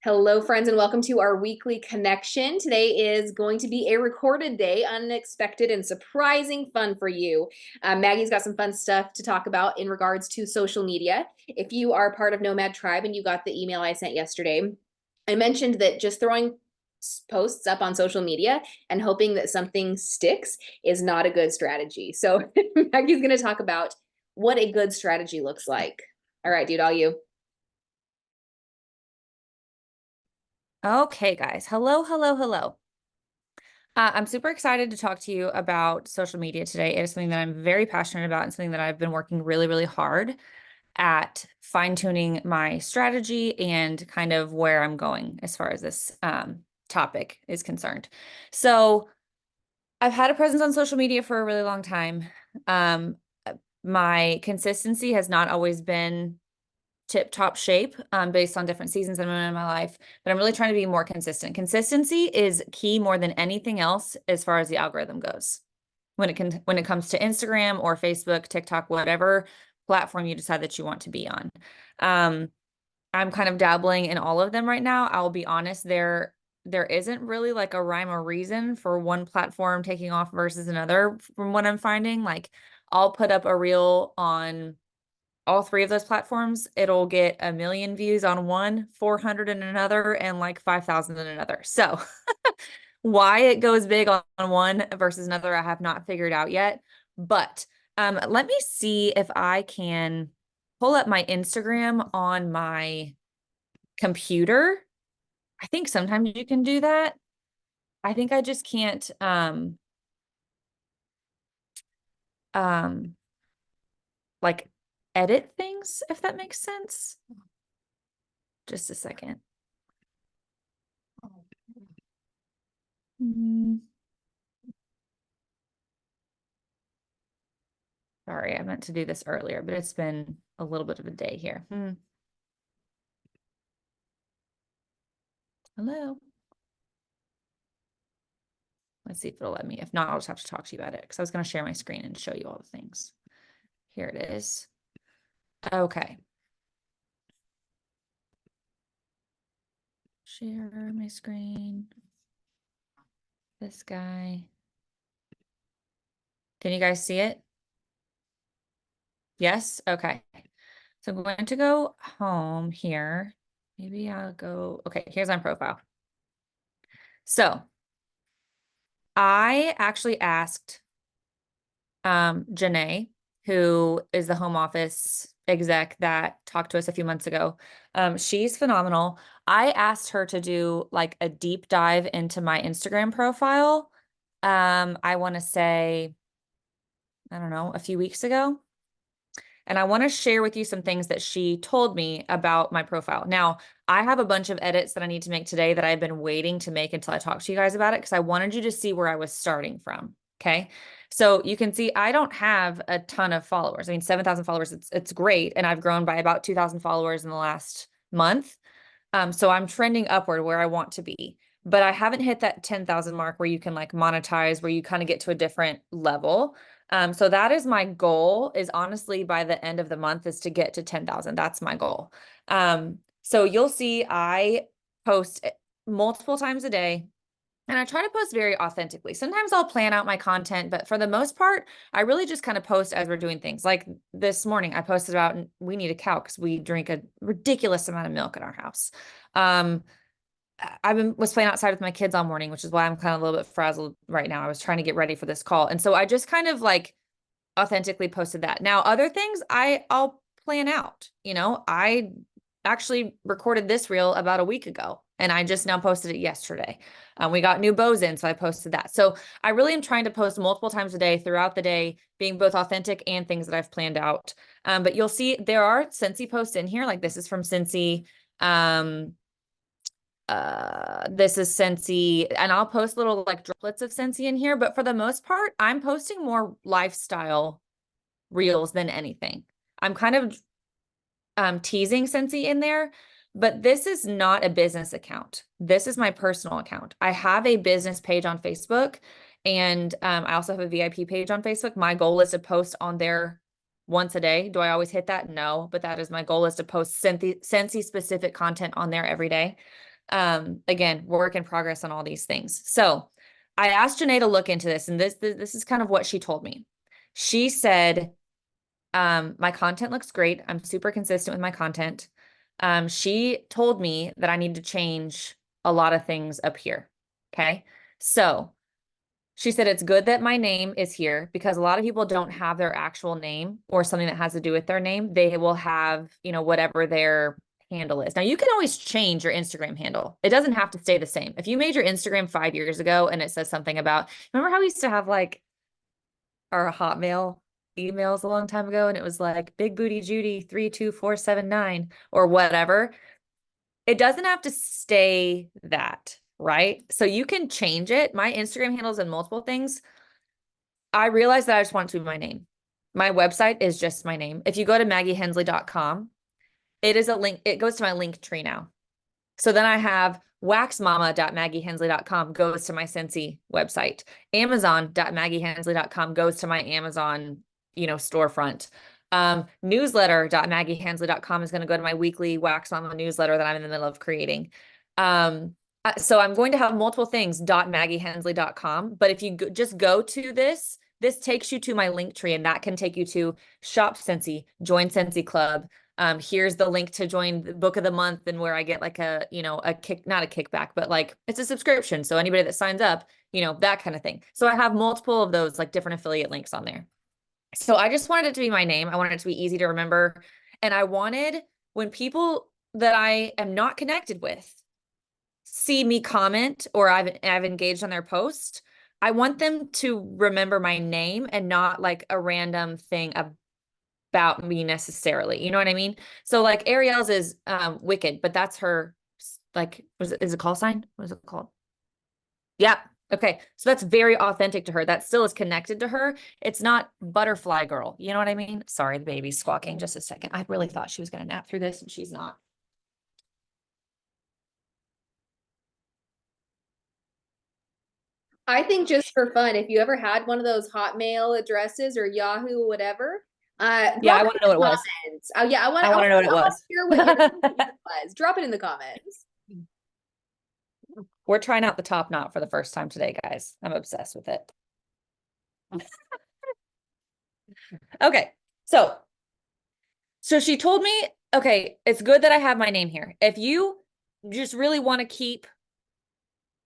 Hello, friends, and welcome to our weekly connection. Today is going to be a recorded day, unexpected and surprising fun for you. Maggie's got some fun stuff to talk about in regards to social media. If you are part of Nomad Tribe and you got the email I sent yesterday, I mentioned that just throwing posts up on social media and hoping that something sticks is not a good strategy. So Maggie's going to talk about what a good strategy looks like. All right, dude, all you. Okay, guys. Hello, hello, hello. I'm super excited to talk to you about social media today. It is something that I'm very passionate about and something that I've been working really, really hard at fine-tuning my strategy and kind of where I'm going as far as this topic is concerned. So I've had a presence on social media for a really long time. Um, my consistency has not always been tip-top shape based on different seasons I'm in my life, but I'm really trying to be more consistent. Consistency is key more than anything else as far as the algorithm goes. When it comes to Instagram or Facebook, TikTok, whatever platform you decide that you want to be on. Um, I'm kind of dabbling in all of them right now. I'll be honest, there isn't really like a rhyme or reason for one platform taking off versus another from what I'm finding. Like I'll put up a reel on all three of those platforms, it'll get 1 million views on one, 400 in another, and like 5,000 in another. So why it goes big on one versus another, I have not figured out yet. But let me see if I can pull up my Instagram on my computer. I think sometimes you can do that. I think I just can't um like edit things, if that makes sense. Just a second. Mm. Sorry, I meant to do this earlier, but it's been a little bit of a day here. Hello. Let's see if it'll let me. If not, I'll just have to talk to you about it because I was going to share my screen and show you all the things. Here it is. Okay. Share my screen. This guy. Can you guys see it? Yes? Okay. So I'm going to go home here. Maybe I'll go. Okay, here's my profile. So I actually asked Janae, who is the home office exec that talked to us a few months ago. She's phenomenal. I asked her to do like a deep dive into my Instagram profile. I want to say, I don't know, a few weeks ago. And I want to share with you some things that she told me about my profile. Now, I have a bunch of edits that I need to make today that I've been waiting to make until I talk to you guys about it because I wanted you to see where I was starting from. Okay. So you can see I don't have a ton of followers. I mean, 7,000 followers, it's great. And I've grown by about 2,000 followers in the last month. So I'm trending upward where I want to be, but I haven't hit that 10,000 mark where you can like monetize, where you kind of get to a different level. So that is my goal, is honestly by the end of the month is to get to 10,000. That's my goal. So you'll see I post multiple times a day. And I try to post very authentically. Sometimes I'll plan out my content, but for the most part, I really just kind of post as we're doing things. Like this morning, I posted about we need a cow because we drink a ridiculous amount of milk in our house. Um, was playing outside with my kids all morning, which is why I'm kind of a little bit frazzled right now. I was trying to get ready for this call. And so I just kind of like authentically posted that. Now, other things I'll plan out. I actually recorded this reel about a week ago and I just now posted it yesterday. We got new bows in, so I posted that. So I really am trying to post multiple times a day throughout the day, being both authentic and things that I've planned out. But you'll see there are Scentsy posts in here. Like this is from Scentsy. This is Scentsy, and I'll post little like droplets of Scentsy in here. But for the most part, I'm posting more lifestyle reels than anything. I'm kind of teasing Scentsy in there, but this is not a business account. This is my personal account. I have a business page on Facebook, and I also have a VIP page on Facebook. My goal is to post on there once a day. Do I always hit that? No, but that is my goal, is to post Scentsy specific content on there every day. Again, work in progress on all these things. So I asked Janae to look into this, and this is kind of what she told me. She said, my content looks great. I'm super consistent with my content. She told me that I need to change a lot of things up here. Okay. So she said it's good that my name is here, because a lot of people don't have their actual name or something that has to do with their name. They will have, you know, whatever their handle is. Now you can always change your Instagram handle. It doesn't have to stay the same. If you made your Instagram 5 years ago and it says something about, remember how we used to have like our Hotmail emails a long time ago, and it was like Big Booty Judy 32479 or whatever. It doesn't have to stay that, right? So you can change it. My Instagram handles and multiple things. I realized that I just want it to be my name. My website is just my name. If you go to maggiehensley.com, it is a link. It goes to my link tree now. So then I have waxmama.maggiehensley.com goes to my Scentsy website. Amazon.maggiehensley.com goes to my Amazon, you know, storefront. Newsletter.maggiehensley.com is going to go to my weekly Wax Mama newsletter that I'm in the middle of creating. So I'm going to have multiple things .maggiehensley.com, but if you just go to this takes you to my link tree, and that can take you to Shop Scentsy, join Scentsy Club. Here's the link to join the book of the month, and where I get like a, you know, not a kickback, but like it's a subscription. So anybody that signs up, you know, that kind of thing. So I have multiple of those like different affiliate links on there. So I just wanted it to be my name. I wanted it to be easy to remember. And I wanted, when people that I am not connected with see me comment or I've engaged on their post, I want them to remember my name and not like a random thing about me necessarily. You know what I mean? So like Ariel's is Wicked, but that's her, like, is it a call sign? What is it called? Yeah. Okay. So that's very authentic to her. That still is connected to her. It's not Butterfly Girl. You know what I mean? Sorry, the baby's squawking. Just a second. I really thought she was going to nap through this, and she's not. I think just for fun, if you ever had one of those Hotmail addresses or Yahoo, whatever, Yeah, drop I it want to know in what it the was. comments. Oh yeah, I want to know what it I want was. to hear what your was. Drop it in the comments. We're trying out the top knot for the first time today, guys. I'm obsessed with it. Okay. So she told me, okay, it's good that I have my name here. If you just really want to keep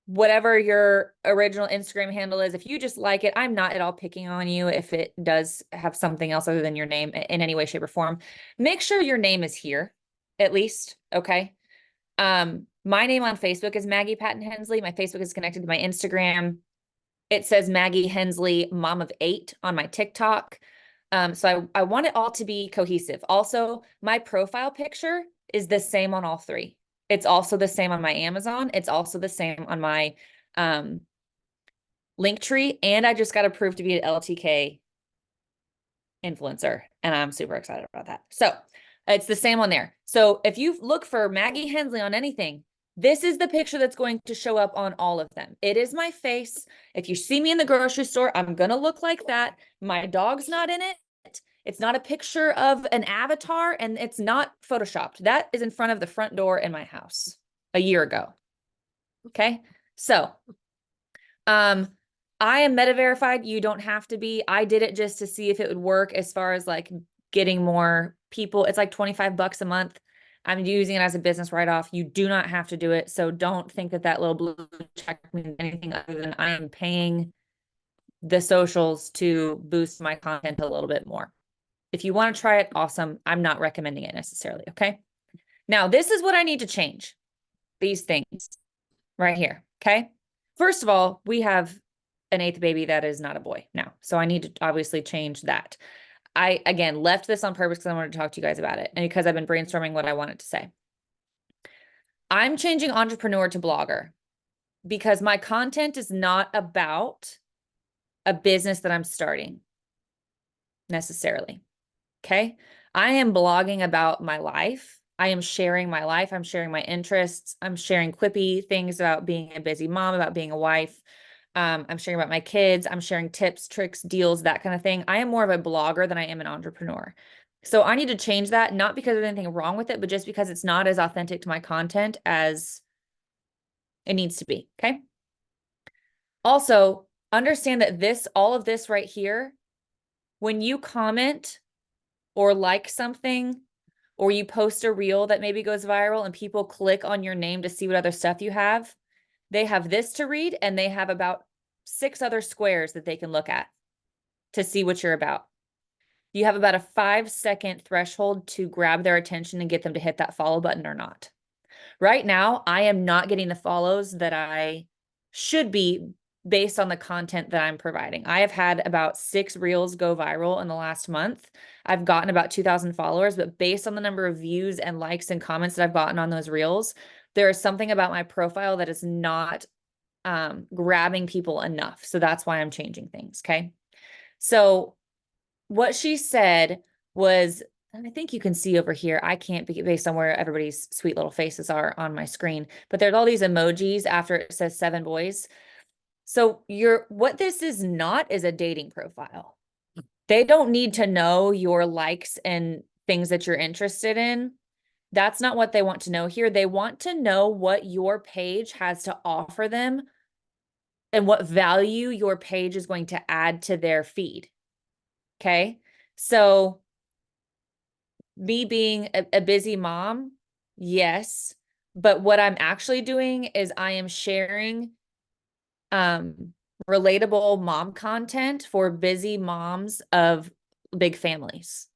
whatever your original Instagram handle is, if you just like it, I'm not at all picking on you if it does have something else other than your name in any way, shape, or form. Make sure your name is here, at least, okay? My name on Facebook is Maggie Patton Hensley. My Facebook is connected to my Instagram. It says Maggie Hensley, mom of 8 on my TikTok. So I want it all to be cohesive. Also, my profile picture is the same on all 3. It's also the same on my Amazon. It's also the same on my Linktree. And I just got approved to be an LTK influencer, and I'm super excited about that. So it's the same on there. So if you look for Maggie Hensley on anything, this is the picture that's going to show up on all of them. It is my face. If you see me in the grocery store, I'm going to look like that. My dog's not in it. It's not a picture of an avatar, and it's not photoshopped. That is in front of the front door in my house a year ago. Okay. So, I am meta verified. You don't have to be. I did it just to see if it would work as far as like getting more people. It's like $25 a month. I'm using it as a business write-off. You do not have to do it. So don't think that that little blue check means anything other than I am paying the socials to boost my content a little bit more. If you want to try it, awesome. I'm not recommending it necessarily. Okay. Now, this is what I need to change. These things right here. Okay. First of all, we have an 8th baby that is not a boy now. So I need to obviously change that. I, again, left this on purpose because I wanted to talk to you guys about it, and because I've been brainstorming what I wanted to say. I'm changing entrepreneur to blogger because my content is not about a business that I'm starting necessarily. Okay. I am blogging about my life. I am sharing my life. I'm sharing my interests. I'm sharing quippy things about being a busy mom, about being a wife. I'm sharing about my kids. I'm sharing tips, tricks, deals, that kind of thing. I am more of a blogger than I am an entrepreneur. So I need to change that, not because there's anything wrong with it, but just because it's not as authentic to my content as it needs to be. Okay. Also, understand that all of this right here, when you comment or like something, or you post a reel that maybe goes viral and people click on your name to see what other stuff you have, they have this to read and they have about 6 other squares that they can look at to see what you're about. You have about a 5-second threshold to grab their attention and get them to hit that follow button or not. Right now, I am not getting the follows that I should be based on the content that I'm providing. I have had about 6 reels go viral in the last month. I've gotten about 2,000 followers, but based on the number of views and likes and comments that I've gotten on those reels, there is something about my profile that is not grabbing people enough. So that's why I'm changing things. Okay. So what she said was, and I think you can see over here, I can't be based on where everybody's sweet little faces are on my screen, but there's all these emojis after it says 7 boys. So what this is not is a dating profile. They don't need to know your likes and things that you're interested in. That's not what they want to know here. They want to know what your page has to offer them and what value your page is going to add to their feed. Okay. So me being a busy mom, yes. But what I'm actually doing is I am sharing relatable mom content for busy moms of big families.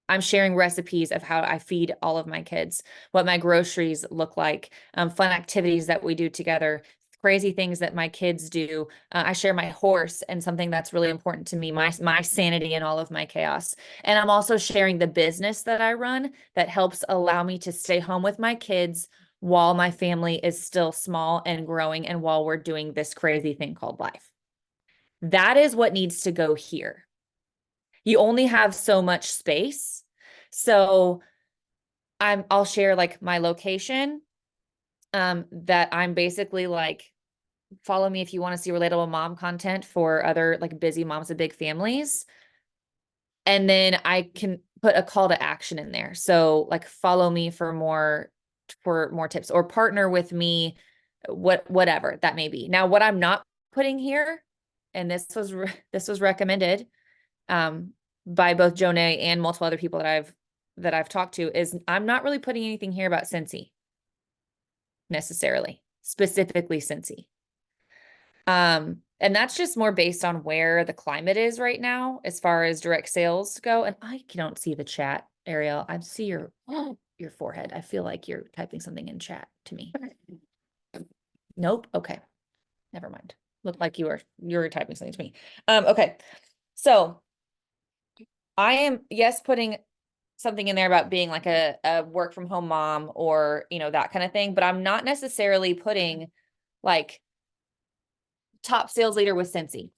I'm sharing recipes of how I feed all of my kids, what my groceries look like, fun activities that we do together, crazy things that my kids do. I share my horse and something that's really important to me, my sanity and all of my chaos. And I'm also sharing the business that I run that helps allow me to stay home with my kids while my family is still small and growing and while we're doing this crazy thing called life. That is what needs to go here. You only have so much space. So I'll share like my location, that I'm basically like, follow me if you want to see relatable mom content for other like busy moms of big families. And then I can put a call to action in there. So like follow me for more tips or partner with me, whatever that may be. Now, what I'm not putting here, and this was recommended by both Jonay and multiple other people that I've talked to, is I'm not really putting anything here about Scentsy necessarily, specifically Scentsy. And that's just more based on where the climate is right now as far as direct sales go. And I don't see the chat, Ariel. I see your forehead. I feel like you're typing something in chat to me. Nope. Okay. Never mind. Looked like you were typing something to me. Okay. So I am, yes, putting something in there about being like a work from home mom or, that kind of thing, but I'm not necessarily putting like top sales leader with Scentsy.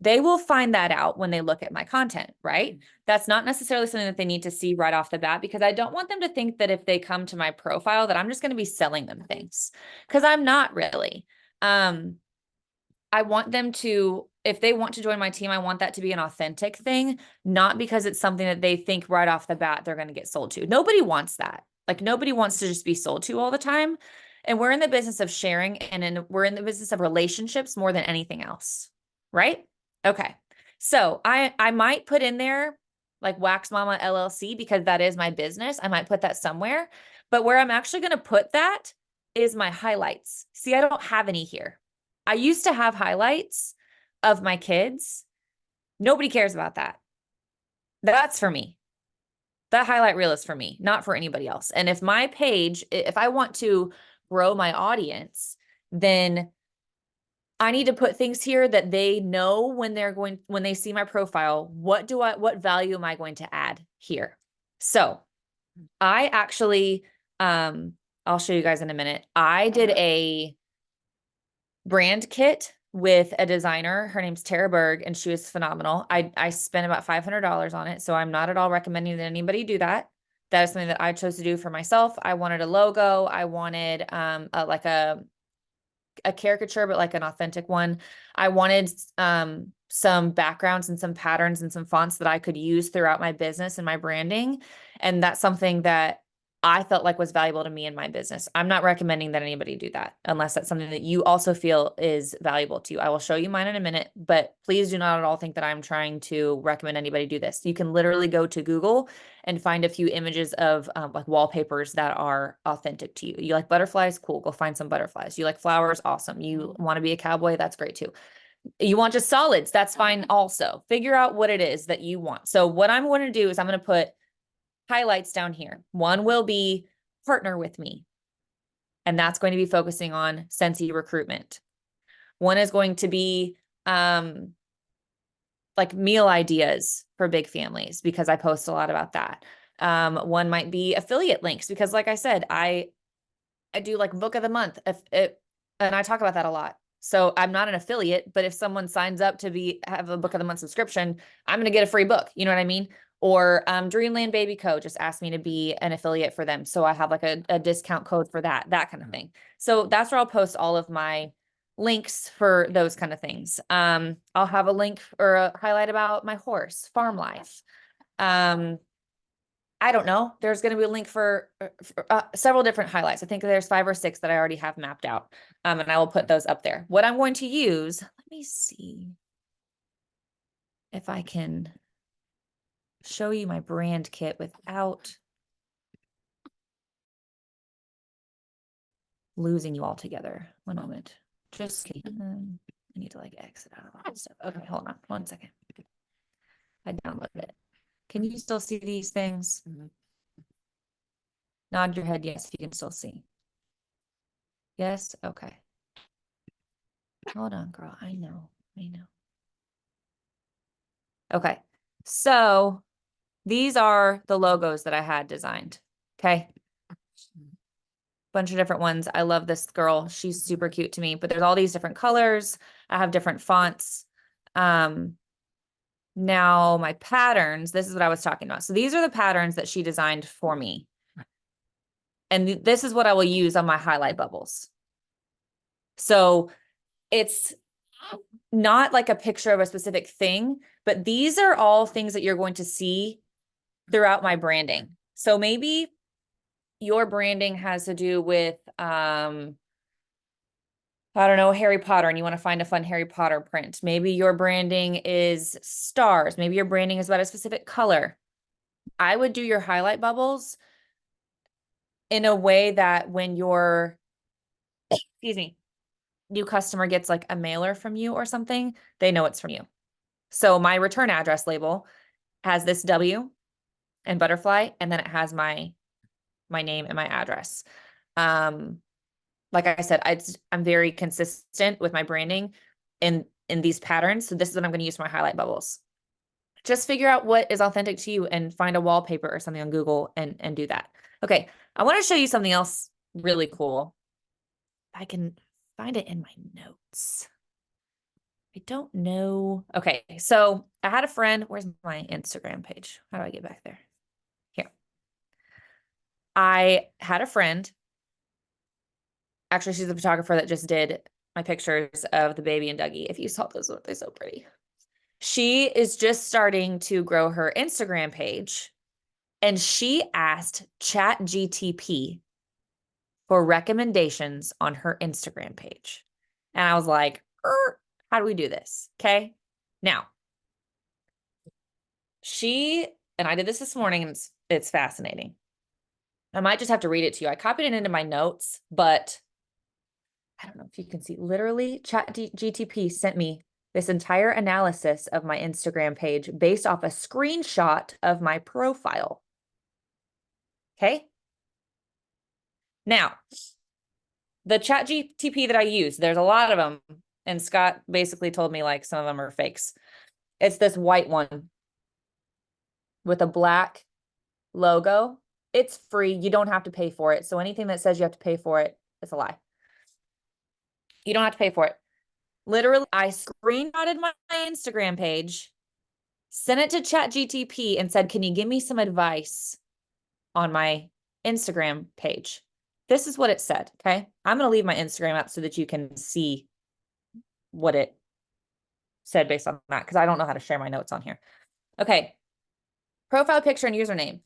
They will find that out when they look at my content, right? That's not necessarily something that they need to see right off the bat, because I don't want them to think that if they come to my profile that I'm just going to be selling them things, because I'm not really. I want them to, if they want to join my team, I want that to be an authentic thing, not because it's something that they think right off the bat they're going to get sold to. Nobody wants that. Like nobody wants to just be sold to all the time. And we're in the business of sharing, and we're in the business of relationships more than anything else, right? Okay. So I might put in there like Wax Mama LLC, because that is my business. I might put that somewhere, but where I'm actually going to put that is my highlights. See, I don't have any here. I used to have highlights of my kids. Nobody cares about that. That's for me. That highlight reel is for me, not for anybody else. And if my page, if I want to grow my audience, then I need to put things here that they know when they see my profile, what value am I going to add here? So I actually, I'll show you guys in a minute. I did a brand kit with a designer. Her name's Tara Berg, and she was phenomenal. I spent about $500 on it. So I'm not at all recommending that anybody do that. That is something that I chose to do for myself. I wanted a logo. I wanted like a a caricature, but like an authentic one. I wanted some backgrounds and some patterns and some fonts that I could use throughout my business and my branding. And that's something that I felt like was valuable to me in my business. I'm not recommending that anybody do that unless that's something that you also feel is valuable to you. I will show you mine in a minute, but please do not at all think that I'm trying to recommend anybody do this. You can literally go to Google and find a few images of like wallpapers that are authentic to you. You like butterflies? Cool. Go find some butterflies. You like flowers? Awesome. You want to be a cowboy? That's great too. You want just solids? That's fine also. Figure out what it is that you want. So what I'm going to do is I'm going to put highlights down here. One will be partner with me. And that's going to be focusing on Scentsy recruitment. One is going to be like meal ideas for big families because I post a lot about that. One might be affiliate links because like I said, I do like book of the month and I talk about that a lot. So I'm not an affiliate, but if someone signs up to have a book of the month subscription, I'm going to get a free book. You know what I mean? Or Dreamland Baby Co. just asked me to be an affiliate for them. So I have like a discount code for that kind of thing. So that's where I'll post all of my links for those kind of things. I'll have a link or a highlight about my horse, farm life. I don't know. There's going to be a link for several different highlights. I think there's 5 or 6 that I already have mapped out. And I will put those up there. What I'm going to use, let me see if I can show you my brand kit without losing you all together. One moment. Just kidding. I need to like exit out of all this stuff. Okay, hold on 1 second. I downloaded it. Can you still see these things? Nod your head yes, you can still see. Yes? Okay. Hold on, girl. I know. Okay. So these are the logos that I had designed. Okay. Bunch of different ones. I love this girl. She's super cute to me, but there's all these different colors. I have different fonts. Now my patterns, this is what I was talking about. So these are the patterns that she designed for me. And this is what I will use on my highlight bubbles. So it's not like a picture of a specific thing, but these are all things that you're going to see throughout my branding. So maybe your branding has to do with, I don't know, Harry Potter, and you want to find a fun Harry Potter print. Maybe your branding is stars. Maybe your branding is about a specific color. I would do your highlight bubbles in a way that when your, excuse me, new customer gets like a mailer from you or something, they know it's from you. So my return address label has this W and butterfly, and then it has my name and my address. Like I said, I'm very consistent with my branding in these patterns. So this is what I'm going to use for my highlight bubbles. Just figure out what is authentic to you and find a wallpaper or something on Google and do that. Okay. I want to show you something else really cool. I can find it in my notes. I don't know. Okay. So I had a friend. Where's my Instagram page? How do I get back there? Here. I had a friend. Actually, she's a photographer that just did my pictures of the baby and Dougie. If you saw those, they're so pretty. She is just starting to grow her Instagram page, and she asked ChatGTP for recommendations on her Instagram page. And I was like, how do we do this? Okay. Now, and I did this morning, and it's fascinating. I might just have to read it to you. I copied it into my notes, but I don't know if you can see, literally ChatGTP sent me this entire analysis of my Instagram page based off a screenshot of my profile. Okay. Now, the ChatGTP that I use, there's a lot of them. And Scott basically told me like some of them are fakes. It's this white one with a black logo. It's free. You don't have to pay for it. So anything that says you have to pay for it, it's a lie. You don't have to pay for it. Literally, I screenshotted my Instagram page, sent it to ChatGTP and said, can you give me some advice on my Instagram page? this is what it said, okay? I'm going to leave my Instagram up so that you can see what it said based on that, because I don't know how to share my notes on here. Okay. Profile picture and username.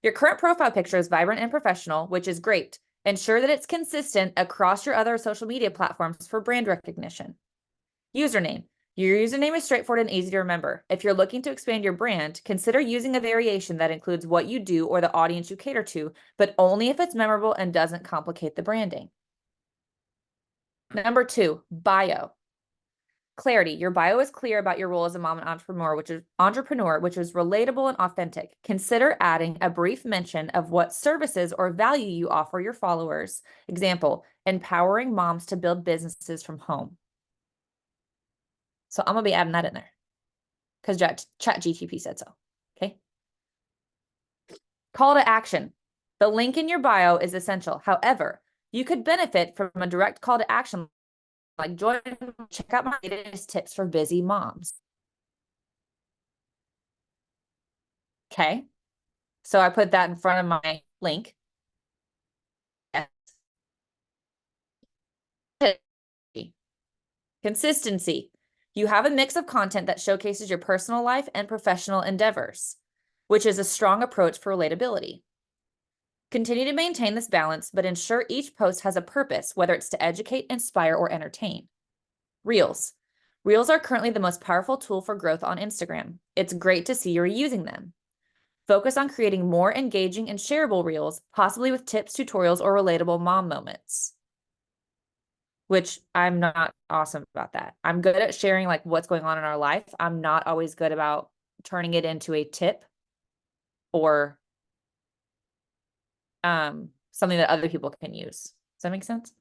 Your current profile picture is vibrant and professional, which is great. Ensure that it's consistent across your other social media platforms for brand recognition. Username. Your username is straightforward and easy to remember. If you're looking to expand your brand, consider using a variation that includes what you do or the audience you cater to, but only if it's memorable and doesn't complicate the branding. Number 2, bio. Clarity. Your bio is clear about your role as a mom and entrepreneur, which is relatable and authentic. Consider adding a brief mention of what services or value you offer your followers. Example, empowering moms to build businesses from home. So I'm going to be adding that in there because ChatGPT said so. Okay. Call to action. The link in your bio is essential. However, you could benefit from a direct call to action, like check out my latest tips for busy moms. Okay. So I put that in front of my link. Consistency. You have a mix of content that showcases your personal life and professional endeavors, which is a strong approach for relatability. Continue to maintain this balance, but ensure each post has a purpose, whether it's to educate, inspire, or entertain. Reels. Reels are currently the most powerful tool for growth on Instagram. It's great to see you're using them. Focus on creating more engaging and shareable reels, possibly with tips, tutorials, or relatable mom moments. Which I'm not awesome about that. I'm good at sharing like what's going on in our life. I'm not always good about turning it into a tip or something that other people can use. Does that make sense?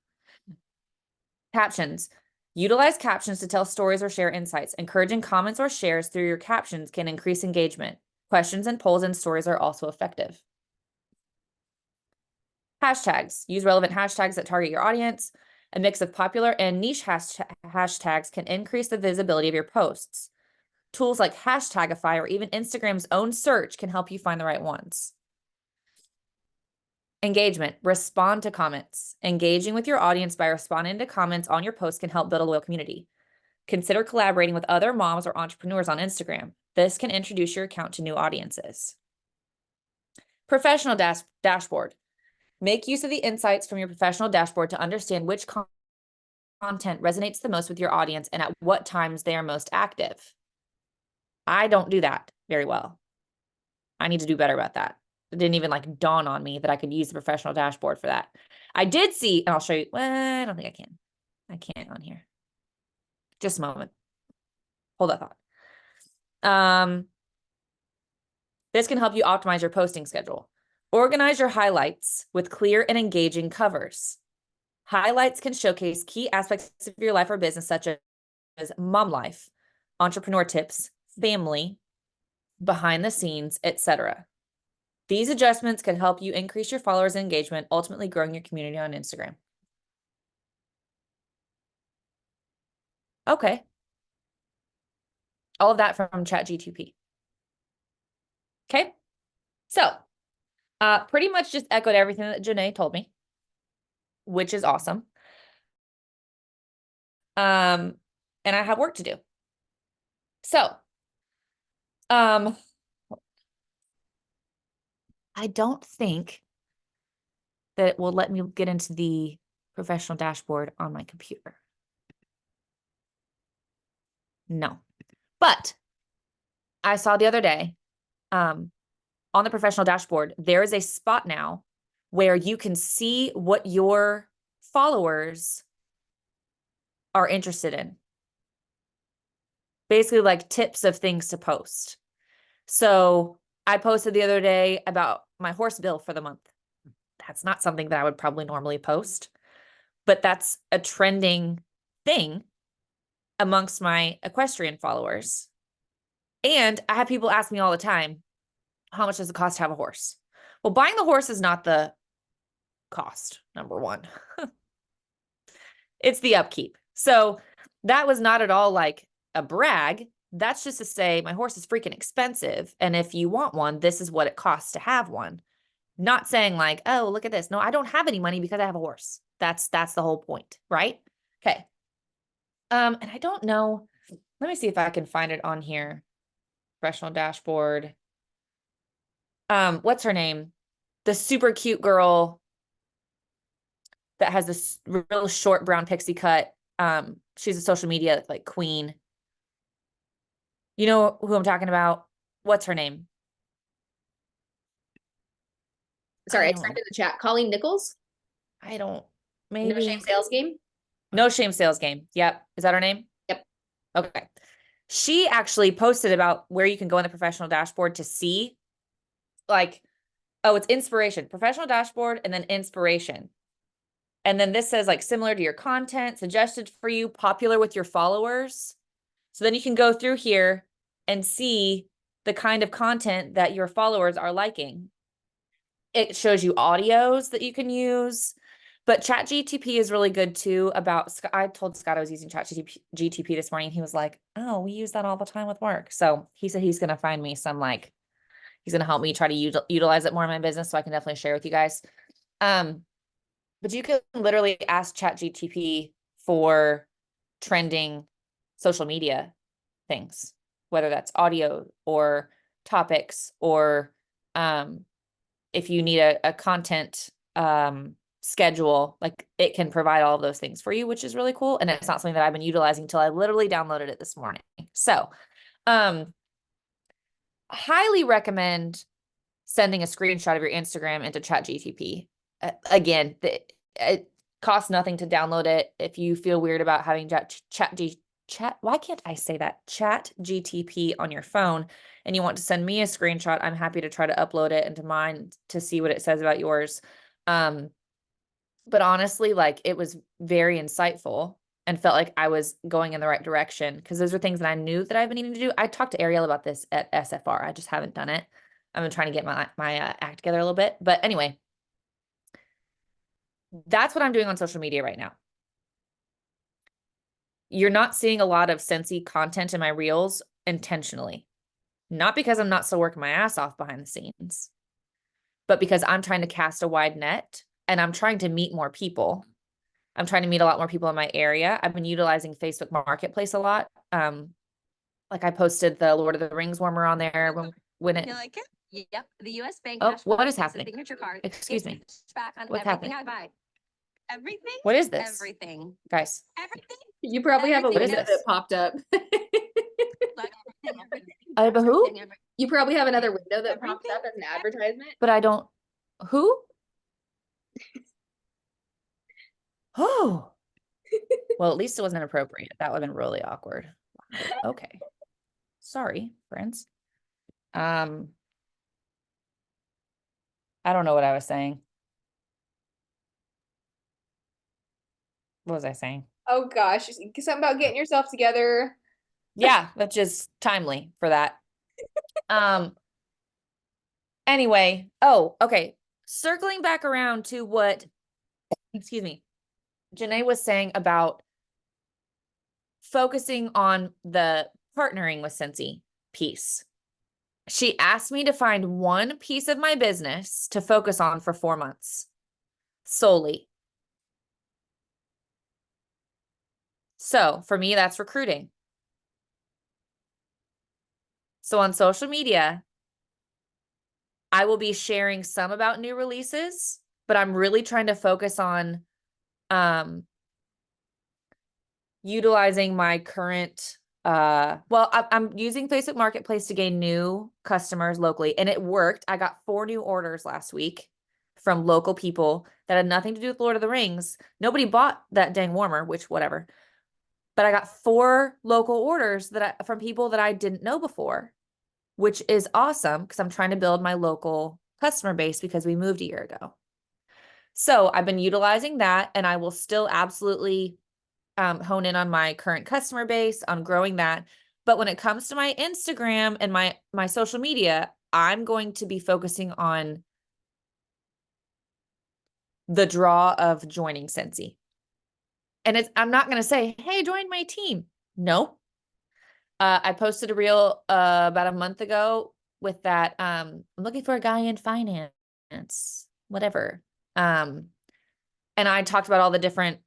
Captions. Utilize captions to tell stories or share insights. Encouraging comments or shares through your captions can increase engagement. Questions and polls and stories are also effective. Hashtags. Use relevant hashtags that target your audience. A mix of popular and niche hashtags can increase the visibility of your posts. Tools like Hashtagify or even Instagram's own search can help you find the right ones. Engagement. Respond to comments. Engaging with your audience by responding to comments on your posts can help build a loyal community. Consider collaborating with other moms or entrepreneurs on Instagram. This can introduce your account to new audiences. Professional dashboard. Make use of the insights from your professional dashboard to understand which content resonates the most with your audience and at what times they are most active. I don't do that very well. I need to do better about that. It didn't even like dawn on me that I could use the professional dashboard for that. I did see, and I'll show you. Well, I don't think I can. I can't on here. Just a moment. Hold that thought. This can help you optimize your posting schedule. Organize your highlights with clear and engaging covers. Highlights can showcase key aspects of your life or business, such as mom life, entrepreneur tips, family, behind the scenes, etc. These adjustments can help you increase your followers' engagement, ultimately growing your community on Instagram. Okay. All of that from ChatGPT. Okay. So, pretty much just echoed everything that Janae told me, which is awesome. And I have work to do. So, I don't think that it will let me get into the professional dashboard on my computer. No, but I saw the other day, on the professional dashboard, there is a spot now where you can see what your followers are interested in. Basically like tips of things to post. So I posted the other day about my horse bill for the month. That's not something that I would probably normally post, but that's a trending thing amongst my equestrian followers. And I have people ask me all the time, how much does it cost to have a horse? Well, buying the horse is not the cost, number one. It's the upkeep. So that was not at all like a brag. That's just to say my horse is freaking expensive. And if you want one, this is what it costs to have one. Not saying like, oh, look at this. No, I don't have any money because I have a horse. That's the whole point, right? Okay. And I don't know. Let me see if I can find it on here. Professional dashboard. What's her name? The super cute girl that has this real short brown pixie cut. She's a social media like queen. You know who I'm talking about? What's her name? Sorry, I don't typed in the chat. Colleen Nichols, I don't No Shame maybe Sales Game. No Shame Sales Game. Yep. Is that her name? Yep. Okay. She actually posted about where you can go in the professional dashboard to see like, oh, it's inspiration, professional dashboard, and then inspiration. And then this says like similar to your content, suggested for you, popular with your followers. So then you can go through here and see the kind of content that your followers are liking. It shows you audios that you can use, but ChatGTP is really good too about, I told Scott I was using ChatGTP this morning. He was like, oh, we use that all the time with work. So he said he's going to find me some like, he's going to help me try to utilize it more in my business. So I can definitely share with you guys. But you can literally ask ChatGTP for trending social media things, whether that's audio or topics, or if you need a content schedule, like it can provide all of those things for you, which is really cool. And it's not something that I've been utilizing until I literally downloaded it this morning. So highly recommend sending a screenshot of your Instagram into ChatGTP. Again, it costs nothing to download it. If you feel weird about having why can't I say that? ChatGTP on your phone, and you want to send me a screenshot, I'm happy to try to upload it into mine to see what it says about yours. But honestly, like it was very insightful and felt like I was going in the right direction, because those are things that I knew that I've been needing to do. I talked to Ariel about this at SFR. I just haven't done it. I've been trying to get my act together a little bit. But anyway, that's what I'm doing on social media right now. You're not seeing a lot of Scentsy content in my reels intentionally. Not because I'm not still working my ass off behind the scenes, but because I'm trying to cast a wide net and I'm trying to meet more people. I'm trying to meet a lot more people in my area. I've been utilizing Facebook Marketplace a lot. Like I posted the Lord of the Rings warmer on there when it. You like it? Yep. The U.S. Bank. Oh, National what is Bank happening? Signature card. Excuse me. Back on What's everything happening? I buy. Everything. What is this? Everything. Guys, Everything. You probably have a Everything window is- that popped up. Like everything. I have a who? Everything, everything. You probably have another window that pops Everything. up as an advertisement. but I don't. Who? Oh. Well, at least it wasn't inappropriate. That would have been really awkward. Okay. Sorry, friends. I don't know what I was saying. What was I saying? Oh gosh, something about getting yourself together. Yeah, that's just timely for that. Anyway, oh, okay. Circling back around to what, excuse me, Janae was saying about focusing on the partnering with Scentsy piece. She asked me to find one piece of my business to focus on for 4 months solely. So for me, that's recruiting. So on social media, I will be sharing some about new releases, but I'm really trying to focus on utilizing my current I'm using Facebook Marketplace to gain new customers locally, and it worked. I got 4 new orders last week from local people that had nothing to do with Lord of the Rings. Nobody bought that dang warmer, which whatever. But I got 4 local orders from people that I didn't know before, which is awesome because I'm trying to build my local customer base because we moved a year ago. So I've been utilizing that, and I will still absolutely hone in on my current customer base, on growing that. But when it comes to my Instagram and my social media, I'm going to be focusing on the draw of joining Scentsy. And I'm not going to say, hey, join my team. No. I posted a reel about a month ago with that. I'm looking for a guy in finance. whatever. And I talked about all the different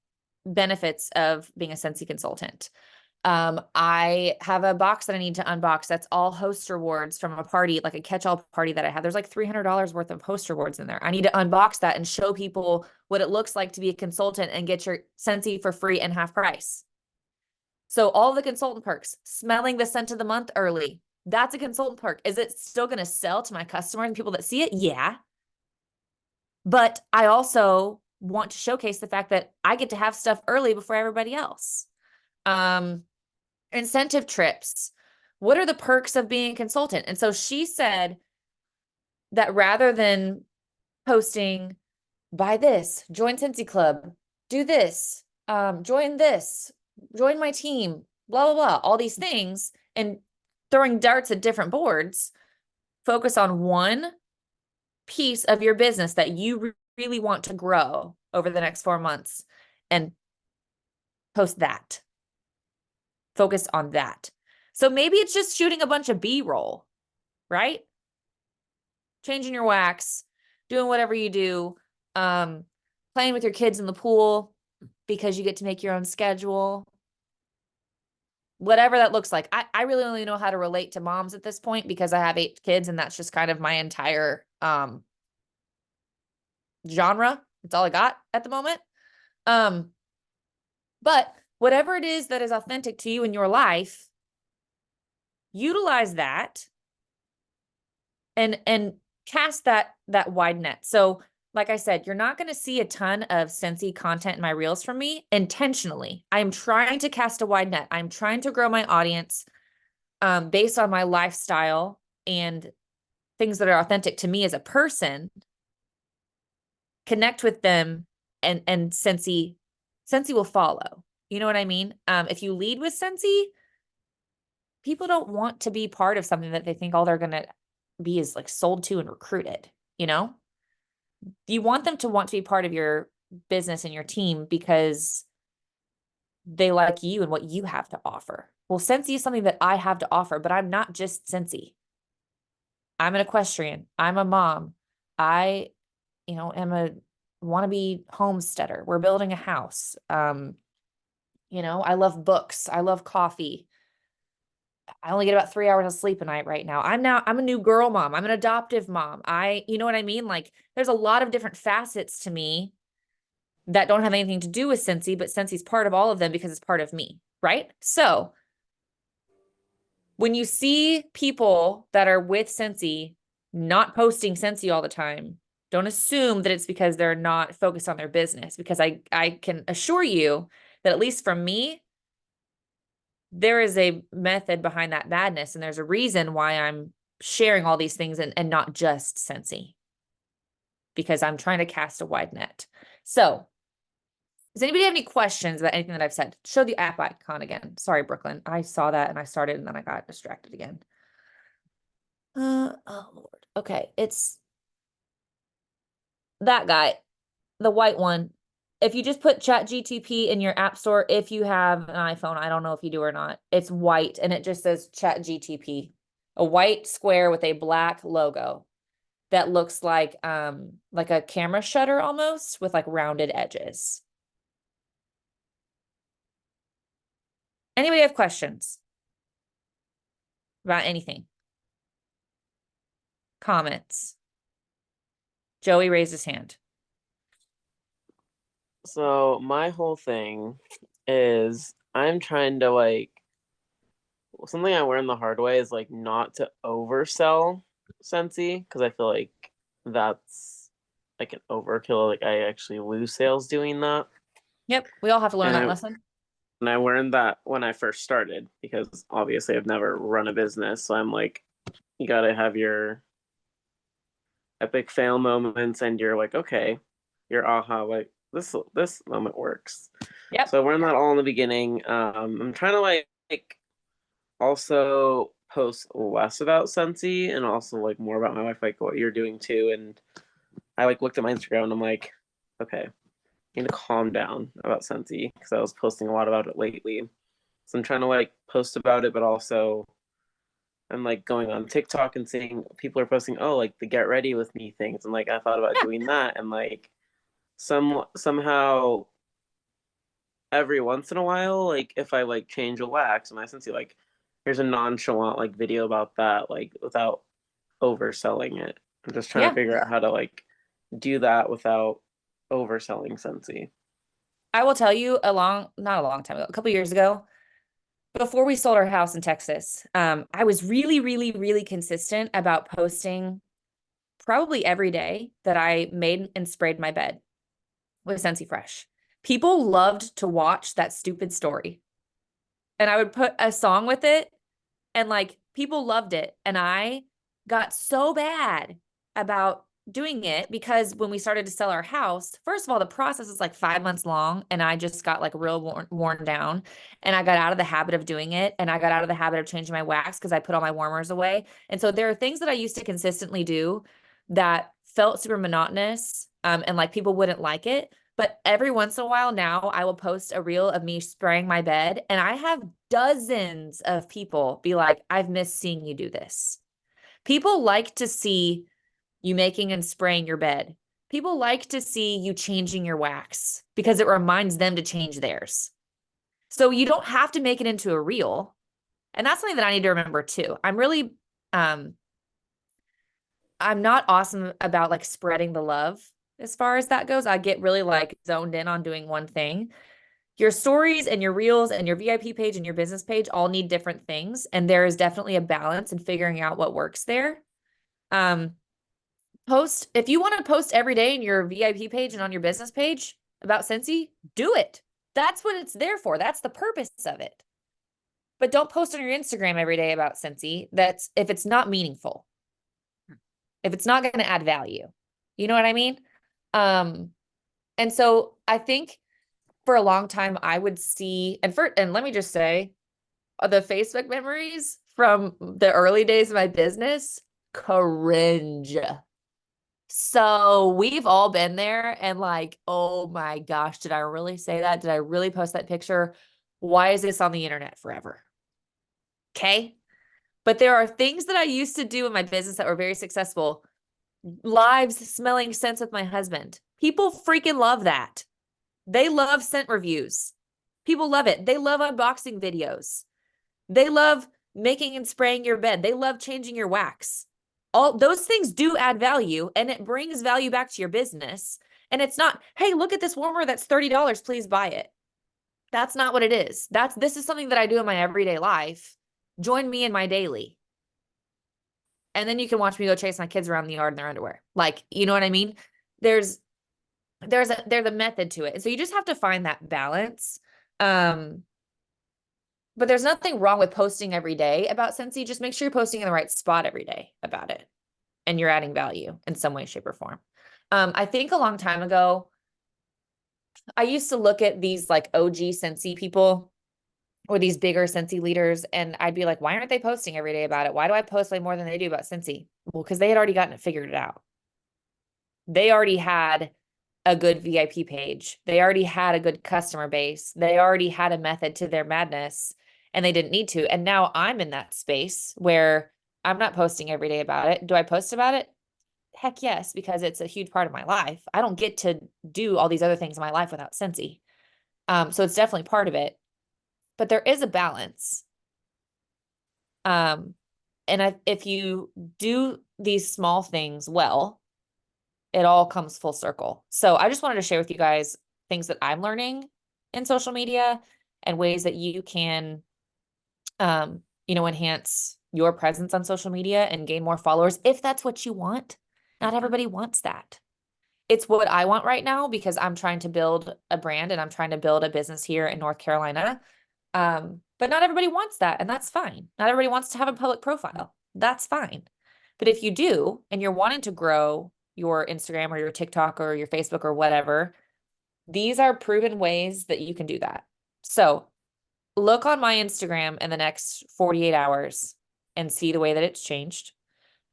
benefits of being a Scentsy consultant. I have a box that I need to unbox. That's all host rewards from a party, like a catch-all party that I had. There's like $300 worth of host rewards in there. I need to unbox that and show people what it looks like to be a consultant and get your Scentsy for free and half price. So all the consultant perks, smelling the scent of the month early. That's a consultant perk. Is it still going to sell to my customers and people that see it? Yeah. But I also want to showcase the fact that I get to have stuff early before everybody else. Incentive trips. What are the perks of being a consultant? And so she said that rather than posting, buy this, join Scentsy Club, do this, join this, join my team, blah, blah, blah, all these things, and throwing darts at different boards, focus on one piece of your business that you really want to grow over the next 4 months and post that. Focus on that. So maybe it's just shooting a bunch of B-roll, right? Changing your wax, doing whatever you do, playing with your kids in the pool because you get to make your own schedule. Whatever that looks like. I really only know how to relate to moms at this point because I have 8 kids and that's just kind of my entire genre. That's all I got at the moment. But whatever it is that is authentic to you in your life, utilize that and cast that wide net. So like I said, you're not going to see a ton of Scentsy content in my reels from me intentionally. I'm trying to cast a wide net. I'm trying to grow my audience based on my lifestyle and things that are authentic to me as a person. Connect with them and Scentsy will follow. You know what I mean? If you lead with Scentsy, people don't want to be part of something that they think all they're going to be is like sold to and recruited, you know? You want them to want to be part of your business and your team because they like you and what you have to offer. Well, Scentsy is something that I have to offer, but I'm not just Scentsy. I'm an equestrian. I'm a mom. I, am a wannabe homesteader. We're building a house. I love books. I love coffee. I only get about 3 hours of sleep a night right now. I'm a new girl mom. I'm an adoptive mom. You know what I mean? Like there's a lot of different facets to me that don't have anything to do with Scentsy, but Scentsy's part of all of them because it's part of me, right? So when you see people that are with Scentsy not posting Scentsy all the time, don't assume that it's because they're not focused on their business, because I can assure you that at least from me, there is a method behind that madness. And there's a reason why I'm sharing all these things and not just Scentsy, because I'm trying to cast a wide net. So does anybody have any questions about anything that I've said? Show the app icon again. Sorry, Brooklyn. I saw that and I started and then I got distracted again. Oh Lord. Okay. It's that guy, the white one. If you just put ChatGTP in your app store, if you have an iPhone, I don't know if you do or not, it's white and it just says ChatGTP, a white square with a black logo that looks like a camera shutter almost with like rounded edges. Anybody have questions about anything? Comments? Joey raised his hand. So my whole thing is I'm trying to something I learned the hard way is not to oversell Scentsy, because I feel like that's like an overkill. Like I actually lose sales doing that. Yep, we all have to learn that lesson. And I learned that when I first started, because obviously I've never run a business. So I'm like, you got to have your epic fail moments and you're like, okay, your aha, like this moment works. Yep. So I learned that all in the beginning. I'm trying to also post less about Scentsy and also more about my life, like what you're doing too. And I looked at my Instagram and I'm like, okay, I need to calm down about Scentsy because I was posting a lot about it lately. So I'm trying to post about it, but also and like going on TikTok and seeing people are posting, oh, like the get ready with me things, and like I thought about doing that, and like somehow every once in a while, like if I like change a wax and I Scentsy, like here's a nonchalant like video about that, like without overselling it. I'm just trying Yeah. to figure out how to like do that without overselling Scentsy. I will tell you not a long time ago, a couple years ago, before we sold our house in Texas, I was really, really, really consistent about posting probably every day that I made and sprayed my bed with Scentsy Fresh. People loved to watch that stupid story. And I would put a song with it, and like people loved it. And I got so bad about doing it because when we started to sell our house, first of all, the process is like 5 months long, and I just got like real worn down, and I got out of the habit of doing it, and I got out of the habit of changing my wax because I put all my warmers away. And so there are things that I used to consistently do that felt super monotonous, and like people wouldn't like it. But every once in a while now, I will post a reel of me spraying my bed, and I have dozens of people be like, I've missed seeing you do this. People like to see you making and spraying your bed. People like to see you changing your wax because it reminds them to change theirs. So you don't have to make it into a reel. And that's something that I need to remember too. I'm not awesome about like spreading the love as far as that goes. I get really like zoned in on doing one thing. Your stories and your reels and your VIP page and your business page all need different things. And there is definitely a balance in figuring out what works there. If you want to post every day in your VIP page and on your business page about Scentsy, do it. That's what it's there for. That's the purpose of it. But don't post on your Instagram every day about Scentsy. That's if it's not meaningful. If it's not going to add value. You know what I mean? And so I think for a long time I would see, and let me just say, the Facebook memories from the early days of my business, cringe. So we've all been there and like, oh my gosh, did I really say that? Did I really post that picture? Why is this on the internet forever? Okay. But there are things that I used to do in my business that were very successful. Lives smelling scents with my husband. People freaking love that. They love scent reviews. People love it. They love unboxing videos. They love making and spraying your bed. They love changing your wax. All those things do add value, and it brings value back to your business. And it's not, hey, look at this warmer that's $30, please buy it. That's not what it is. This is something that I do in my everyday life. Join me in my daily. And then you can watch me go chase my kids around the yard in their underwear. Like, you know what I mean? There's a method to it. And so you just have to find that balance. But there's nothing wrong with posting every day about Scentsy. Just make sure you're posting in the right spot every day about it. And you're adding value in some way, shape, or form. I think a long time ago, I used to look at these like OG Scentsy people or these bigger Scentsy leaders, and I'd be like, why aren't they posting every day about it? Why do I post way more than they do about Scentsy? Well, because they had already gotten it figured out. They already had a good VIP page. They already had a good customer base. They already had a method to their madness, and they didn't need to. And now I'm in that space where I'm not posting every day about it. Do I post about it? Heck yes, because it's a huge part of my life. I don't get to do all these other things in my life without Scentsy. So it's definitely part of it. But there is a balance. And if you do these small things well, it all comes full circle. So I just wanted to share with you guys things that I'm learning in social media and ways that you can, enhance your presence on social media and gain more followers if that's what you want. Not everybody wants that. It's what I want right now because I'm trying to build a brand and I'm trying to build a business here in North Carolina. But not everybody wants that, and that's fine. Not everybody wants to have a public profile. That's fine. But if you do, and you're wanting to grow your Instagram or your TikTok or your Facebook or whatever, these are proven ways that you can do that. So look on my Instagram in the next 48 hours and see the way that it's changed.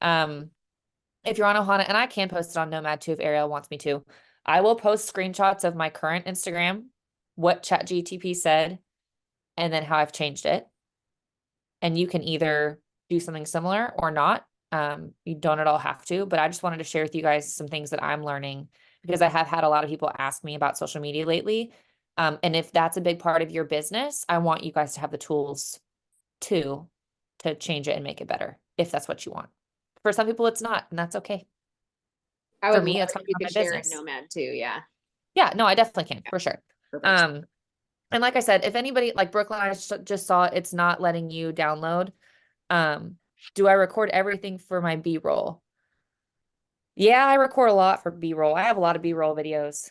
If you're on Ohana, and I can post it on Nomad too if Ariel wants me to, I will post screenshots of my current Instagram, what ChatGPT said, and then how I've changed it. And you can either do something similar or not. You don't at all have to, but I just wanted to share with you guys some things that I'm learning because I have had a lot of people ask me about social media lately. And if that's a big part of your business, I want you guys to have the tools to change it and make it better if that's what you want. For some people, it's not, and that's okay. I For would me, love that's if how you I could run my share in business. Nomad too. Yeah. Yeah, no, I definitely can for sure. Perfect. And like I said, if anybody like Brooklyn, I just saw it's not letting you download. Do I record everything for my B-roll? Yeah, I record a lot for B-roll. I have a lot of B-roll videos.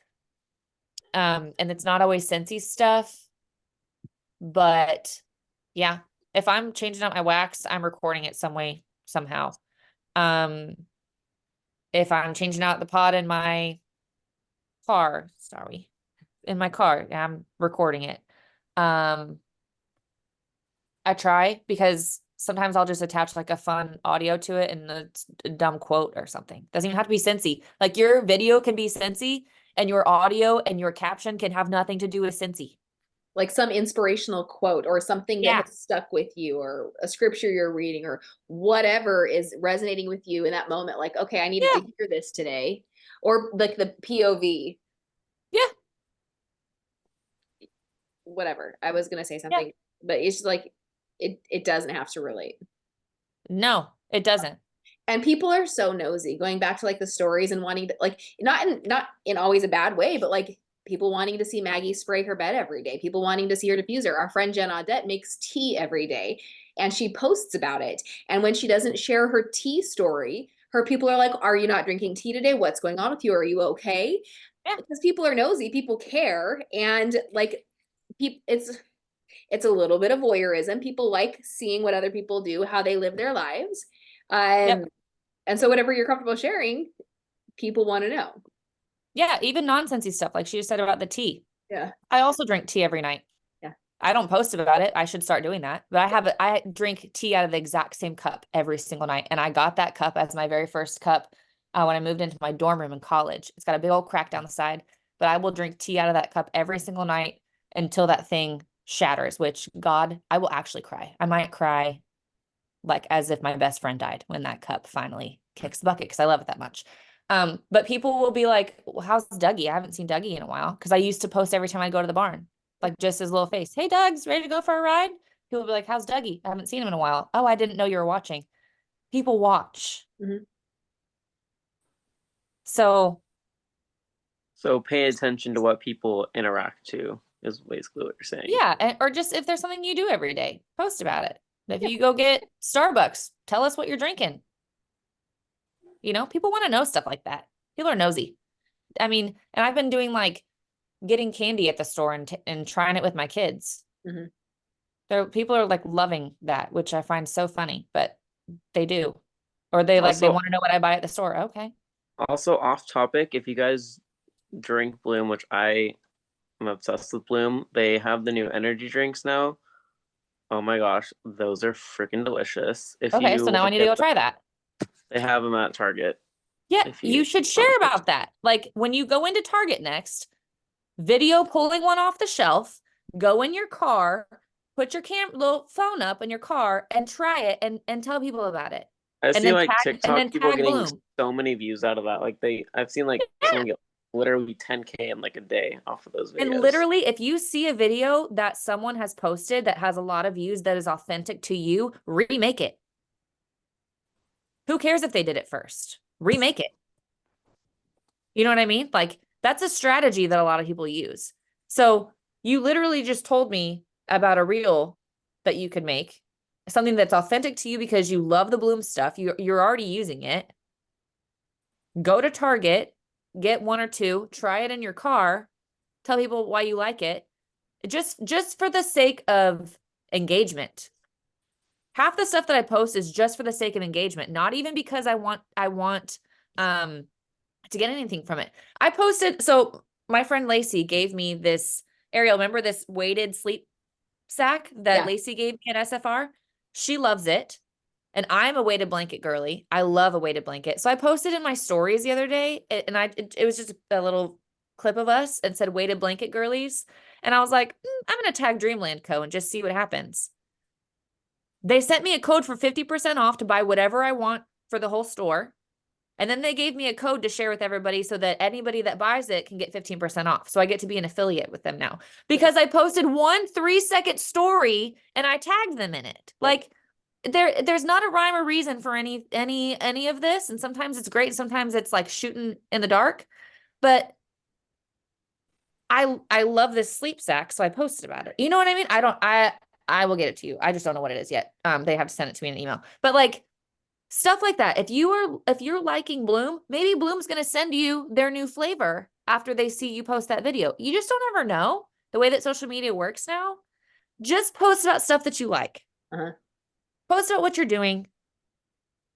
And it's not always Scentsy stuff, but yeah, if I'm changing out my wax, I'm recording it some way, somehow. If I'm changing out the pod in my car, I'm recording it. I try because sometimes I'll just attach like a fun audio to it and a dumb quote or something. Doesn't even have to be Scentsy. Like your video can be Scentsy and your audio and your caption can have nothing to do with Scentsy. Like some inspirational quote or something Yeah. that has stuck with you, or a scripture you're reading, or whatever is resonating with you in that moment. Like, okay, I needed Yeah. to hear this today. Or like the POV. Yeah. Whatever. I was gonna say something, but it's just like it doesn't have to relate. No, it doesn't. And people are so nosy, going back to like the stories and wanting to, like, not in always a bad way, but like people wanting to see Maggie spray her bed every day, people wanting to see her diffuser. Our friend Jen Audette makes tea every day and she posts about it. And when she doesn't share her tea story, her people are like, are you not drinking tea today? What's going on with you? Are you okay? Yeah. Because people are nosy, people care, and like it's a little bit of voyeurism. People like seeing what other people do, how they live their lives. Yep. And so whatever you're comfortable sharing, people want to know. Yeah, even nonsensey stuff like she just said about the tea. Yeah. I also drink tea every night. Yeah. I don't post about it. I should start doing that. But I drink tea out of the exact same cup every single night. And I got that cup as my very first cup when I moved into my dorm room in college. It's got a big old crack down the side, but I will drink tea out of that cup every single night until that thing shatters, which God, I will actually cry. I might cry like as if my best friend died when that cup finally kicks the bucket because I love it that much. But people will be like, well, how's Dougie? I haven't seen Dougie in a while because I used to post every time I go to the barn, like just his little face. Hey, Doug's ready to go for a ride? People will be like, how's Dougie? I haven't seen him in a while. Oh, I didn't know you were watching. People watch. Mhm. So pay attention to what people interact to is basically what you're saying. yeah, or just if there's something you do every day, post about it. If you go get Starbucks, tell us what you're drinking. You know, people want to know stuff like that. People are nosy. I mean, and I've been doing like getting candy at the store and trying it with my kids. Mhm. People are like loving that, which I find so funny, but they do. Or they like, they Also- want to know what I buy at the store. Okay. Also, off topic, if you guys drink Bloom, which I am obsessed with Bloom, they have the new energy drinks now. Oh my gosh, those are freaking delicious. If Okay, you so now I look need to at go them, try that. they have them at Target. Yeah, If you you should want share to about that. Like when you go into Target next, video pulling one off the shelf, go in your car, put your little phone up in your car and try it and tell people about it. I And see then like tag TikTok people getting Bloom. so many views out of that. Like I've seen like someone get literally 10K in like a day off of those videos. And literally, if you see a video that someone has posted that has a lot of views that is authentic to you, remake it. Who cares if they did it first? Remake it. You know what I mean? Like that's a strategy that a lot of people use. So you literally just told me about a reel that you could make, something that's authentic to you because you love the Bloom stuff. You're already using it. Go to Target, get one or two, try it in your car, tell people why you like it. Just for the sake of engagement. Half the stuff that I post is just for the sake of engagement, not even because I want to get anything from it. I posted, so my friend Lacey gave me this, Ariel, remember this weighted sleep sack that Lacey gave me at SFR? She loves it. And I'm a weighted blanket girly. I love a weighted blanket. So I posted in my stories the other day and it was just a little clip of us and said weighted blanket girlies. And I was like, I'm going to tag Dreamland Co. and just see what happens. They sent me a code for 50% off to buy whatever I want for the whole store. And then they gave me a code to share with everybody so that anybody that buys it can get 15% off. So I get to be an affiliate with them now because I posted one 3-second story and I tagged them in it. Like there's not a rhyme or reason for any of this. And sometimes it's great. Sometimes it's like shooting in the dark, but I love this sleep sack. So I posted about it. You know what I mean? I will get it to you. I just don't know what it is yet. They have to send it to me in an email, but like stuff like that. If you're liking Bloom, maybe Bloom's going to send you their new flavor after they see you post that video. You just don't ever know the way that social media works now. Just post about stuff that you like. Post about what you're doing.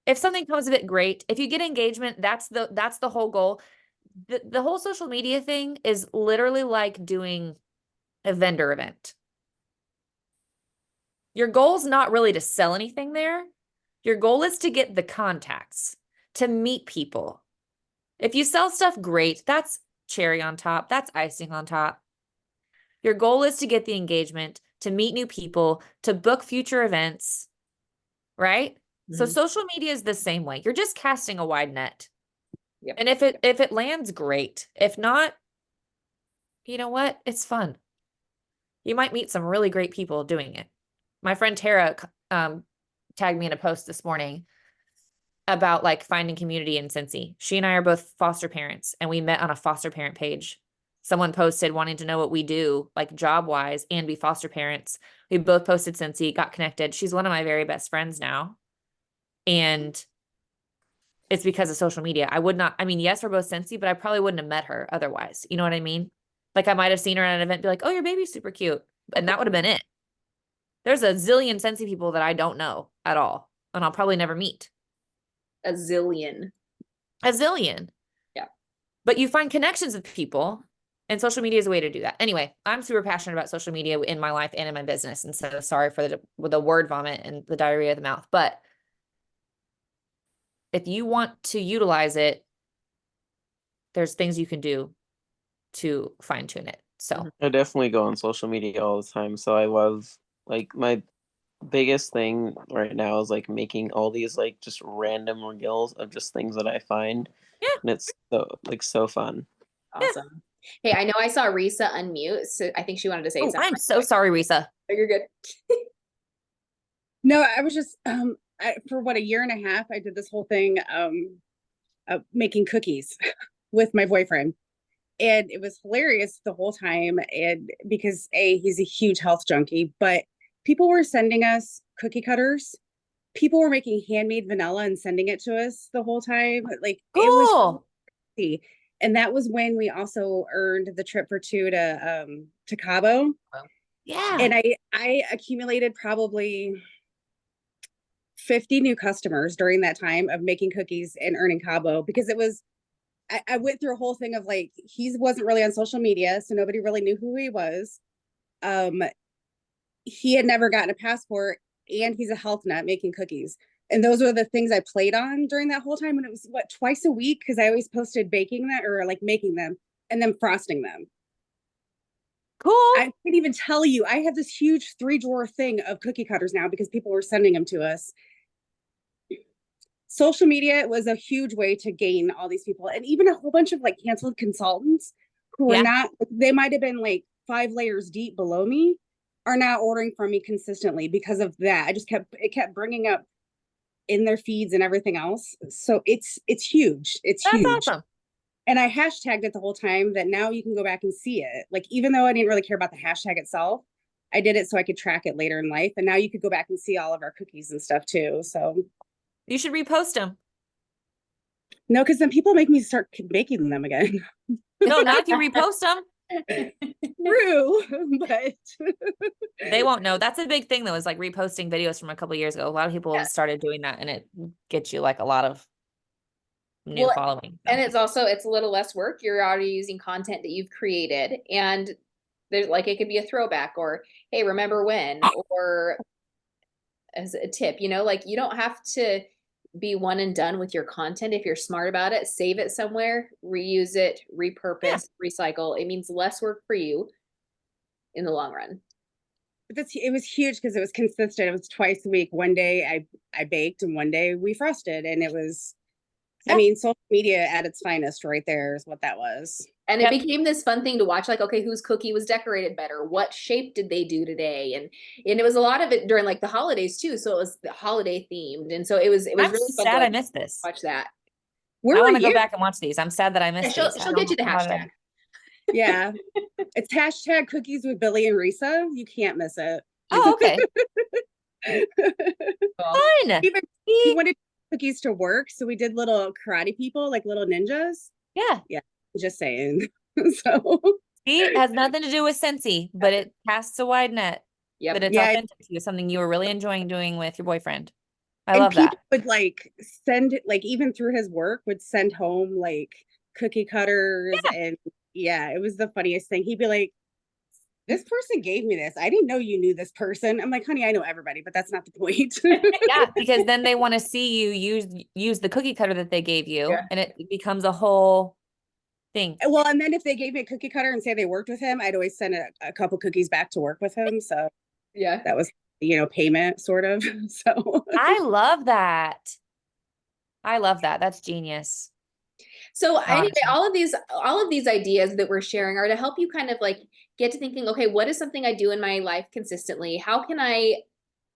If something comes of it, great. If you get engagement, that's the whole goal. The whole social media thing is literally like doing a vendor event. Your goal's not really to sell anything there. Your goal is to get the contacts, to meet people. If you sell stuff, great. That's cherry on top. That's icing on top. Your goal is to get the engagement, to meet new people, to book future events, right? So social media is the same way. You're just casting a wide net. Yep. And if it lands, great. If not, you know what? It's fun. You might meet some really great people doing it. My friend Tara tagged me in a post this morning about like finding community in Cincy. She and I are both foster parents and we met on a foster parent page. Someone posted wanting to know what we do, like job wise, and be foster parents. We both posted Cincy, got connected. She's one of my very best friends now. And it's because of social media. Yes, we're both Cincy, but I probably wouldn't have met her otherwise. You know what I mean? Like I might have seen her at an event, be like, oh, your baby's super cute. And that would have been it. There's a zillion Cincy people that I don't know at all. And I'll probably never meet. A zillion. Yeah. But you find connections with people and social media is a way to do that. Anyway, I'm super passionate about social media in my life and in my business. And so sorry for the word vomit and the diarrhea of the mouth. But if you want to utilize it, there's things you can do to fine tune it. So I definitely go on social media all the time. So I love like my biggest thing right now is like making all these like just random reels of just things that I find. Yeah. And it's so fun. Awesome. Hey, I know I saw Risa unmute, so I think she wanted to say something. I'm so sorry, Risa. Oh, you're good. No, I was just for what, a year and a half, I did this whole thing of making cookies with my boyfriend. And it was hilarious the whole time. And because he's a huge health junkie, but people were sending us cookie cutters. People were making handmade vanilla and sending it to us the whole time. Like Cool. it was crazy. And that was when we also earned the trip for 2 to Cabo. Yeah. And I accumulated probably 50 new customers during that time of making cookies and earning Cabo, because it was, I went through a whole thing of like, he wasn't really on social media, so nobody really knew who he was. He had never gotten a passport, and he's a health nut making cookies. And those were the things I played on during that whole time. And it was what, twice a week? Because I always posted baking that, or like making them and then frosting them. Cool. I can't even tell you, I have this huge 3-drawer thing of cookie cutters now because people were sending them to us. Social media was a huge way to gain all these people, and even a whole bunch of like canceled consultants who were not, they might have been like 5 layers deep below me, are now ordering from me consistently because of that. It kept bringing up in their feeds and everything else. So it's huge. That's huge. Awesome. And I hashtagged it the whole time, that now you can go back and see it. Like, even though I didn't really care about the hashtag itself, I did it so I could track it later in life. And now you could go back and see all of our cookies and stuff too. So You should repost them. no, because then people make me start making them again. No, not if you repost them. True, but They won't know. That's a big thing though, is like reposting videos from a couple of years ago. A lot of people have started doing that, and it gets you like a lot of new following. And it's a little less work. You're already using content that you've created, and there's like, it could be a throwback, or hey, remember when, or as a tip, like you don't have to be one and done with your content. If you're smart about it, save it somewhere, reuse it, repurpose, recycle. It means less work for you in the long run. But it was huge because it was consistent. It was twice a week. One day I baked and one day we frosted, and it was. I Yeah. mean, social media at its finest, right there is what that was. And Yep. it became this fun thing to watch, like, okay, whose cookie was decorated better? What shape did they do today? And it was a lot of it during like the holidays too. So it was holiday themed. And so it was I'm really fun to sad I like, missed this. watch that. Where I were want to go you? back and watch these. I'm sad that I Yeah, missed she'll these. I she'll don't get you the know how to- hashtag. Yeah. It's hashtag cookies with Billy and Risa. You can't miss it. Oh, okay. Cool. Fun. Even See? he wanted cookies to work, so we did little karate people, like little ninjas. Yeah. Just saying. So See, it has nothing to do with Scentsy, but it casts a wide net. Yep. But it's Yeah. authentic to you, something you were really enjoying doing with your boyfriend. I and love people that. would like send, like, even through his work, would send home like cookie cutters, and yeah, it was the funniest thing. He'd be like, "This person gave me this. I didn't know you knew this person." I'm like, "Honey, I know everybody, but that's not the point." Yeah, because then they want to see you use the cookie cutter that they gave you, Yeah. and it becomes a whole thing. Well, and then if they gave me a cookie cutter and say they worked with him, I'd always send a couple cookies back to work with him. So Yeah. that was, payment sort of. So I love that. I love that. That's genius. So anyway, Awesome. all of these ideas that we're sharing are to help you kind of like get to thinking, okay, what is something I do in my life consistently? How can I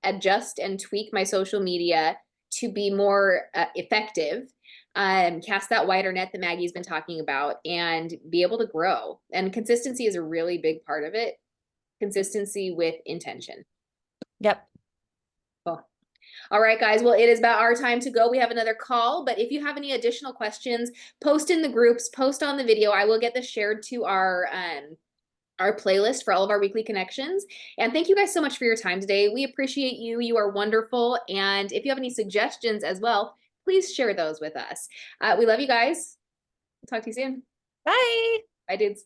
adjust and tweak my social media to be more effective? Cast that wider net that Maggie's been talking about and be able to grow. And consistency is a really big part of it. Consistency with intention. Yep. Cool. All right, guys. Well, it is about our time to go. We have another call, but if you have any additional questions, post in the groups, post on the video. I will get this shared to our playlist for all of our weekly connections. And thank you guys so much for your time today. We appreciate you. You are wonderful. And if you have any suggestions as well, please share those with us. We love you guys. Talk to you soon. Bye. Bye, dudes.